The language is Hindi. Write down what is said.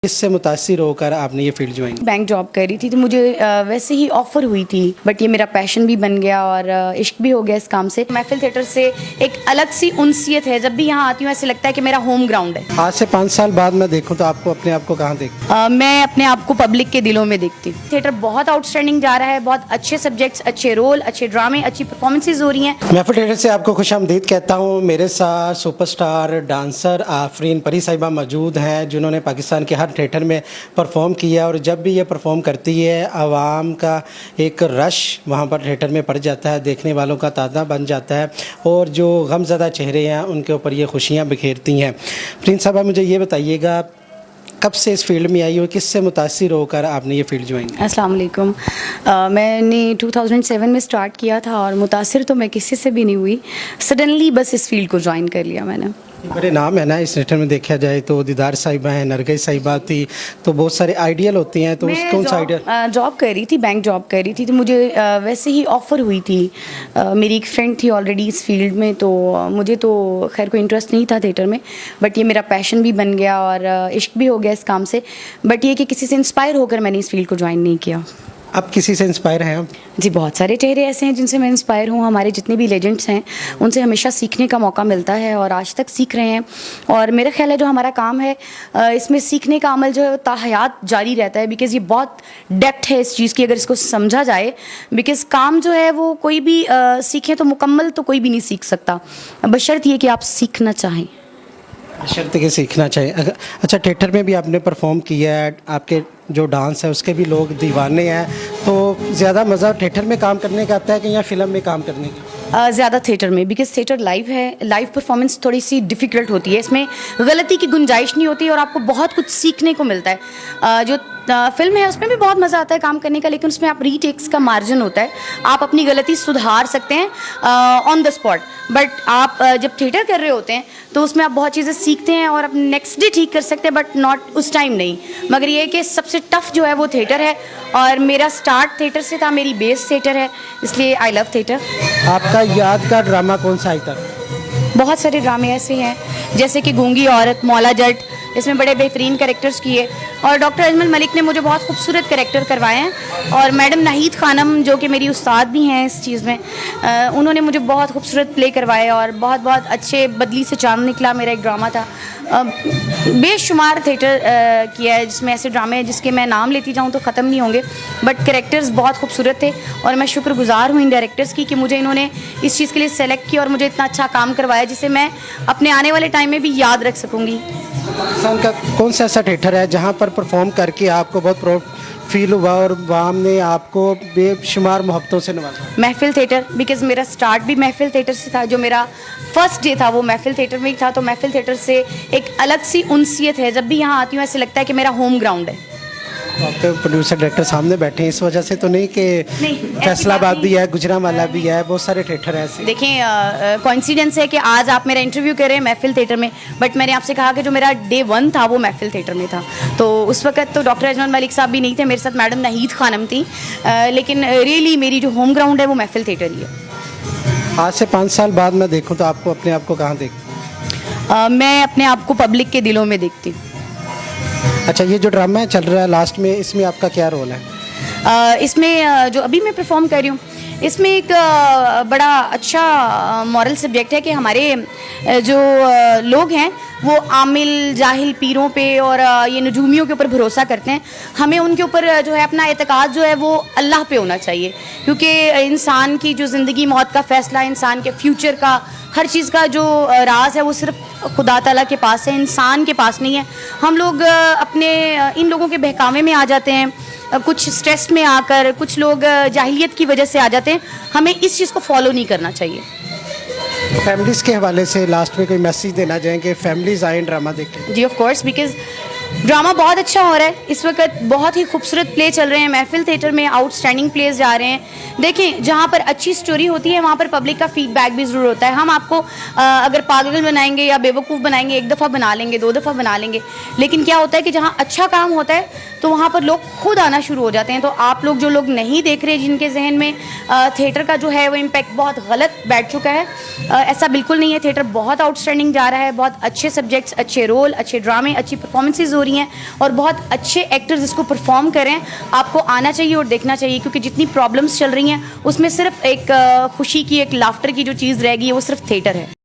इससे मुतासिर होकर आपने ये फील्ड ज्वाइन की? बैंक जॉब कर रही थी तो मुझे वैसे ही ऑफर हुई थी, बट ये मेरा पैशन भी बन गया और इश्क भी हो गया इस काम से। महफिल थिएटर से एक अलग सी उनसियत है, जब भी यहाँ आती हूँ ऐसे लगता है कि मेरा होम ग्राउंड है। आज से 5 साल बाद मैं देखूं तो आपको अपने आप को कहाँ देखते? मैं अपने आप को पब्लिक के दिलों में देखती हूँ। थिएटर बहुत आउटस्टैंडिंग जा रहा है, बहुत अच्छे सब्जेक्ट्स, अच्छे रोल, अच्छे ड्रामे, अच्छी परफॉर्मेंसेज हो रही हैं। महफिल थिएटर से आपको खुशामदीद कहता हूँ। मेरे साथ सुपरस्टार डांसर आफरीन परी साहिबा मौजूद हैं, जिन्होंने पाकिस्तान के हर थिएटर में परफॉर्म किया और जब भी ये परफॉर्म करती है आवाम का एक रश वहाँ पर थिएटर में पड़ जाता है, देखने वालों का तांता बन जाता है और जो गमज़दा चेहरे हैं उनके ऊपर ये खुशियाँ बिखेरती हैं। प्रिंस साहबा, मुझे ये बताइएगा कब से इस फील्ड में आई हो, किससे मुतासिर होकर आपने ये फील्ड ज्वाइन की? अस्सलाम वालेकुम। मैंने 2007 में स्टार्ट किया था और मुतासिर तो मैं किसी से भी नहीं हुई, सडनली बस इस फील्ड को ज्वाइन कर लिया मैंने। बड़े नाम है ना इस थिएटर में, देखा जाए तो दीदार साहिबा हैं, नरगिस साहिबा थी, तो बहुत सारे आइडियल होते हैं। तो उस कौन सा आइडियल? जॉब कर रही थी, बैंक जॉब कर रही थी तो मुझे वैसे ही ऑफ़र हुई थी। मेरी एक फ्रेंड थी ऑलरेडी इस फील्ड में, तो मुझे तो खैर कोई इंटरेस्ट नहीं था थिएटर में, बट ये मेरा पैशन भी बन गया और इश्क भी हो गया इस काम से। बट ये कि किसी से इंस्पायर होकर मैंने इस फील्ड को ज्वाइन नहीं किया। अब किसी से इंस्पायर हैं आप? जी, बहुत सारे चेहरे ऐसे हैं जिनसे मैं इंस्पायर हूँ। हमारे जितने भी लेजेंड्स हैं उनसे हमेशा सीखने का मौका मिलता है और आज तक सीख रहे हैं। और मेरा ख्याल है जो हमारा काम है इसमें सीखने का अमल जो है ताहयात जारी रहता है, बिकॉज़ ये बहुत डेप्थ है इस चीज़ की अगर इसको समझा जाए। बिकॉज़ काम जो है वो कोई भी सीखे तो मुकम्मल तो कोई भी नहीं सीख सकता, बशर्त ये कि आप सीखना चाहें। शर्त के सीखना चाहिए। अच्छा, थिएटर में भी आपने परफॉर्म किया है, आपके जो डांस है उसके भी लोग दीवाने हैं, तो ज़्यादा मज़ा थिएटर में काम करने का आता है कि या फिल्म में काम करने का? ज़्यादा थिएटर में, बिकॉज थिएटर लाइव है, लाइव परफॉर्मेंस थोड़ी सी डिफ़िकल्ट होती है, इसमें गलती की गुंजाइश नहीं होती और आपको बहुत कुछ सीखने को मिलता है। जो फिल्म है उसमें भी बहुत मज़ा आता है काम करने का, लेकिन उसमें आप रीटेक्स का मार्जिन होता है, आप अपनी गलती सुधार सकते हैं ऑन द स्पॉट। बट आप जब थिएटर कर रहे होते हैं तो उसमें आप बहुत चीज़ें सीखते हैं और आप नेक्स्ट डे ठीक कर सकते हैं, बट नॉट उस टाइम नहीं। मगर ये है कि सबसे टफ जो है वो थिएटर है और मेरा स्टार्ट थिएटर से था, मेरी बेस थिएटर है, इसलिए आई लव थिएटर। आपका यादगार ड्रामा कौन सा आई था? बहुत सारे ड्रामे ऐसे हैं जैसे कि गूंगी औरत, मौला जट, इसमें बड़े बेहतरीन कैरेक्टर्स किए और डॉक्टर अजमल मलिक ने मुझे बहुत खूबसूरत कैरेक्टर करवाए हैं। और मैडम नाहिद खानम जो कि मेरी उस्ताद भी हैं इस चीज़ में, उन्होंने मुझे बहुत खूबसूरत प्ले करवाए और बहुत बहुत अच्छे बदली से चांद निकला मेरा एक ड्रामा था। बेशुमार थिएटर किया है जिसमें ऐसे ड्रामे हैं जिसके मैं नाम लेती जाऊँ तो ख़त्म नहीं होंगे, बट कैरेक्टर्स बहुत खूबसूरत थे और मैं शुक्रगुजार हूँ इन डायरेक्टर्स की कि मुझे इन्होंने इस चीज़ के लिए सेलेक्ट किया और मुझे इतना अच्छा काम करवाया जिसे मैं अपने आने वाले टाइम में भी याद रख सकूँगी। पाकिस्तान का कौन सा ऐसा थिएटर है जहाँ पर परफॉर्म करके आपको बहुत प्राउड फील हुआ और वहाँ ने आपको बेशुमार मोहब्बतों से नवाजा? महफिल थिएटर, बिकॉज़ मेरा स्टार्ट भी महफिल थिएटर से था, जो मेरा फर्स्ट डे था वो महफिल थिएटर में ही था। तो महफिल थिएटर से एक अलग सी उनसियत है, जब भी यहाँ आती हूँ ऐसे लगता है कि मेरा होम ग्राउंड है। आपके प्रोड्यूसर डायरेक्टर सामने बैठे हैं, इस वजह से तो नहीं कि फैसलाबाद भी है, गुजरांवाला भी है, बहुत सारे थिएटर हैं ऐसे? देखें, कोइंसिडेंस है कि आज आप मेरा इंटरव्यू कर रहे हैं महफिल थिएटर में, बट मैंने आपसे कहा कि जो मेरा डे 1 था वो महफिल थिएटर में था। तो उस वक्त तो डॉक्टर अजमल मलिक साहब भी नहीं थे, मेरे साथ मैडम नाहिद खानम थी, लेकिन रियली मेरी जो होम ग्राउंड है वो महफिल थिएटर ही है। आज से 5 साल बाद मैं देखूँ तो आपको अपने आप को कहाँ देखती? मैं अपने आप को पब्लिक के दिलों में देखती हूँ। अच्छा, ये जो ड्रामा है चल रहा है लास्ट में, इसमें आपका क्या रोल है? इसमें जो अभी मैं परफॉर्म कर रही हूँ इसमें एक बड़ा अच्छा मॉरल सब्जेक्ट है कि हमारे जो लोग हैं वो आमिल जाहिल पीरों पे और ये नजूमियों के ऊपर भरोसा करते हैं। हमें उनके ऊपर जो है अपना एतकाद जो है वो अल्लाह पे होना चाहिए, क्योंकि इंसान की जो ज़िंदगी मौत का फ़ैसला, इंसान के फ्यूचर का, हर चीज़ का जो राज है वो सिर्फ खुदा ताला के पास है, इंसान के पास नहीं है। हम लोग अपने इन लोगों के बहकावे में आ जाते हैं, कुछ स्ट्रेस में आकर, कुछ लोग जाहिलियत की वजह से आ जाते हैं। हमें इस चीज़ को फॉलो नहीं करना चाहिए। फैमिलीज़ के हवाले से लास्ट में कोई मैसेज देना चाहेंगे, फैमिलीज़ आएँ ड्रामा देखें? जी ऑफ कोर्स, बिकॉज ड्रामा बहुत अच्छा हो रहा है इस वक्त, बहुत ही खूबसूरत प्ले चल रहे हैं महफिल थिएटर में, आउटस्टैंडिंग प्लेस जा रहे हैं। देखें, जहाँ पर अच्छी स्टोरी होती है वहाँ पर पब्लिक का फीडबैक भी ज़रूर होता है। हम आपको अगर पागल बनाएंगे या बेवकूफ़ बनाएंगे, एक दफ़ा बना लेंगे, 2 दफ़ा बना लेंगे, लेकिन क्या होता है कि जहाँ अच्छा काम होता है तो वहाँ पर लोग खुद आना शुरू हो जाते हैं। तो आप लोग जो लोग नहीं देख रहे, जिनके जहन में थिएटर का जो है वो इम्पैक्ट बहुत गलत बैठ चुका है, ऐसा बिल्कुल नहीं है। थिएटर बहुत आउटस्टैंडिंग जा रहा है, बहुत अच्छे सब्जेक्ट्स, अच्छे रोल, अच्छे ड्रामे, अच्छी परफॉर्मेंसेज हो रही हैं और बहुत अच्छे एक्टर्स इसको परफॉर्म कर रहे हैं। आपको आना चाहिए और देखना चाहिए, क्योंकि जितनी प्रॉब्लम्स चल रही हैं उसमें सिर्फ एक खुशी की, एक लाफ्टर की जो चीज़ रह गई है वो सिर्फ थिएटर है।